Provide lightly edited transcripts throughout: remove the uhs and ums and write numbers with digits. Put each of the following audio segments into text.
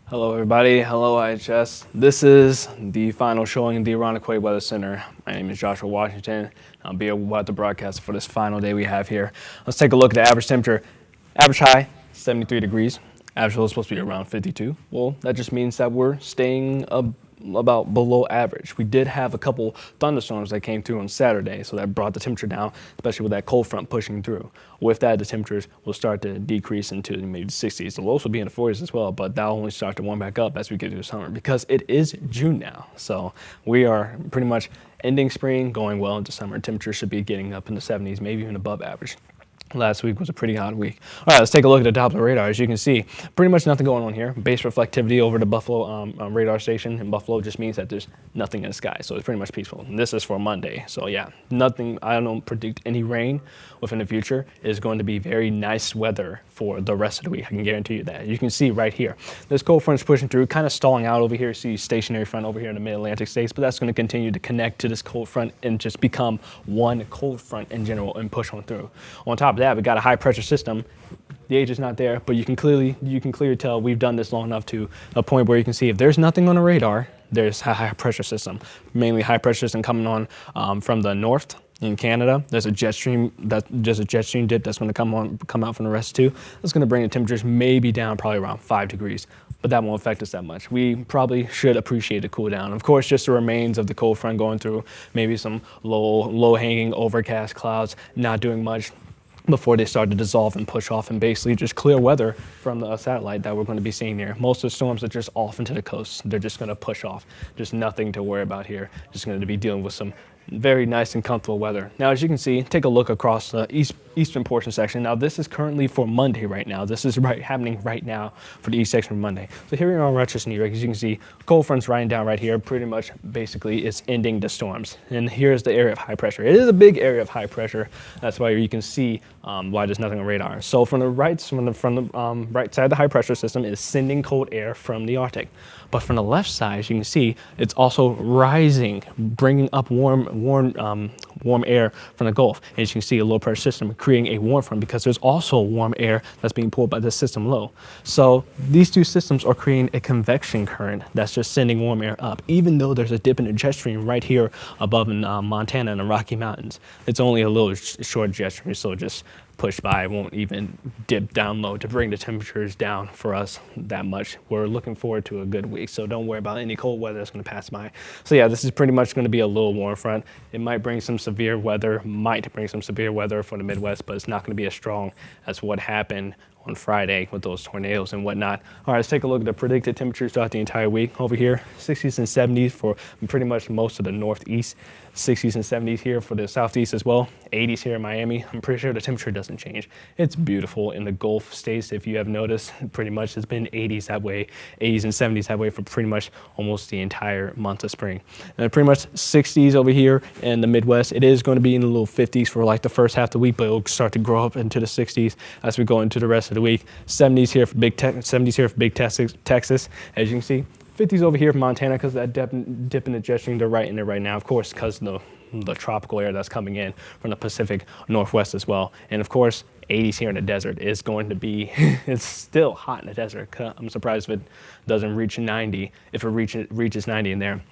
Hello everybody, hello IHS. This is the final showing in the Irondequoit Weather Center. My name is Joshua Washington. I'll be about the broadcast for this final day we have here. Let's take a look at the average temperature. Average high, 73 degrees. Average low is supposed to be around 52. Well, that just means that we're staying about below average. We did have a couple thunderstorms that came through on Saturday, so that brought the temperature down, especially with that cold front pushing through. With that, the temperatures will start to decrease into maybe the 60s. The lows will be in the 40s as well, but that'll only start to warm back up as we get through summer because it is June now. So we are pretty much ending spring, going well into summer. Temperatures should be getting up in the 70s, maybe even above average. Last week was a pretty hot week. All right, let's take a look at the Doppler radar. As you can see, pretty much nothing going on here. Base reflectivity over the Buffalo radar station in Buffalo just means that there's nothing in the sky. So it's pretty much peaceful. And this is for Monday. So yeah, nothing, I don't predict any rain within the future. It's going to be very nice weather for the rest of the week. I can guarantee you that. You can see right here, this cold front is pushing through, kind of stalling out over here. You see stationary front over here in the mid-Atlantic states, but that's going to continue to connect to this cold front and just become one cold front in general and push on through. On top of that, we got a high pressure system. The age is not there, but you can clearly tell we've done this long enough to a point where you can see if there's nothing on the radar, there's a high pressure system, mainly high pressure system coming on from the north. In Canada, there's a jet stream dip that's going to come out from the rest too. That's going to bring the temperatures maybe down probably around 5 degrees, but that won't affect us that much. We probably should appreciate the cool down. Of course, just the remains of the cold front going through, maybe some low hanging overcast clouds, not doing much before they start to dissolve and push off and basically just clear weather from the satellite that we're going to be seeing there. Most of the storms are just off into the coast. They're just going to push off. Just nothing to worry about here. Just going to be dealing with some very nice and comfortable weather. Now, as you can see, take a look across the eastern portion section. Now, this is currently for Monday right now. This is happening right now for the east section of Monday. So here we are in Rochester, New York. As you can see, cold front's riding down right here. Pretty much, basically, it's ending the storms. And here's the area of high pressure. It is a big area of high pressure. That's why you can see why there's nothing on radar. So from the right side of the high pressure system is sending cold air from the Arctic. But from the left side, as you can see, it's also rising, bringing up warm air from the Gulf. And as you can see, a low pressure system creating a warm front because there's also warm air that's being pulled by the system low. So these two systems are creating a convection current that's just sending warm air up, even though there's a dip in the jet stream right here above in Montana and the Rocky Mountains. It's only a little short jet stream, so just push by, won't even dip down low to bring the temperatures down for us that much. We're looking forward to a good week, so don't worry about any cold weather that's going to pass by. So yeah, this is pretty much going to be a little warm front. It might bring some severe weather for the Midwest, but it's not going to be as strong as what happened on Friday with those tornadoes and whatnot. All right, let's take a look at the predicted temperatures throughout the entire week. Over here, 60s and 70s for pretty much most of the Northeast, 60s and 70s here for the Southeast as well, 80s here in Miami. I'm pretty sure the temperature doesn't change. It's beautiful in the Gulf states. If you have noticed, pretty much it's been 80s that way, 80s and 70s that way for pretty much almost the entire month of spring. And pretty much 60s over here in the Midwest. It is going to be in the low 50s for like the first half of the week, but it'll start to grow up into the 60s as we go into the rest of the week. 70s here for big Texas, as you can see. 50s over here for Montana because that dip in the jet stream, they're right in there right now, of course, because of the tropical air that's coming in from the Pacific Northwest as well. And of course, 80s here in the desert is going to be, it's still hot in the desert. I'm surprised if it doesn't reach 90, if it reaches 90 in there.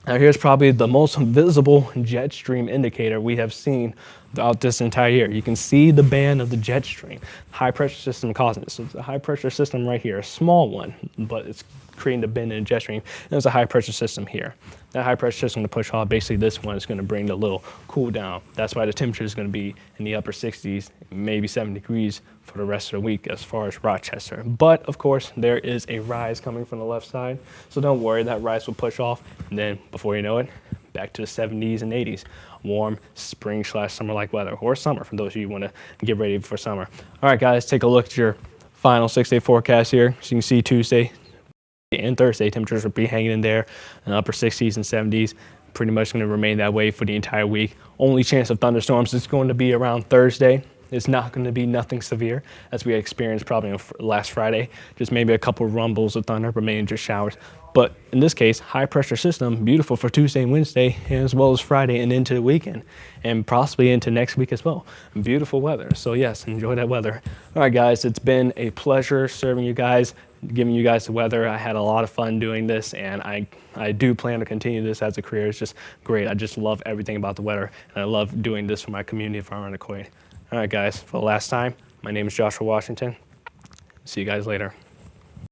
Now here's probably the most visible jet stream indicator we have seen throughout this entire year. You can see the band of the jet stream, high pressure system causing it. So it's a high pressure system right here, a small one, but it's creating the bend in the jet stream. And there's a high pressure system here. That high pressure system to push off, basically this one is going to bring the little cool down. That's why the temperature is going to be in the upper 60s, maybe 70 degrees for the rest of the week as far as Rochester. But of course, there is a rise coming from the left side. So don't worry, that rise will push off. And then before you know it, back to the 70s and 80s. Warm spring/summer-like weather, or summer for those of you who want to get ready for summer. All right, guys, take a look at your final 6-day forecast here. So you can see Tuesday and Thursday, temperatures will be hanging in there in the upper 60s and 70s. Pretty much going to remain that way for the entire week. Only chance of thunderstorms is going to be around Thursday. It's not going to be nothing severe as we experienced probably on last Friday. Just maybe a couple rumbles of thunder, but mainly just showers. But in this case, high pressure system, beautiful for Tuesday and Wednesday, as well as Friday and into the weekend, and possibly into next week as well. Beautiful weather. So yes, enjoy that weather. All right, guys, it's been a pleasure serving you guys, giving you guys the weather. I had a lot of fun doing this, and I do plan to continue this as a career. It's just great. I just love everything about the weather, and I love doing this for my community of Irondequoit. All right, guys, for the last time, my name is Joshua Washington. See you guys later.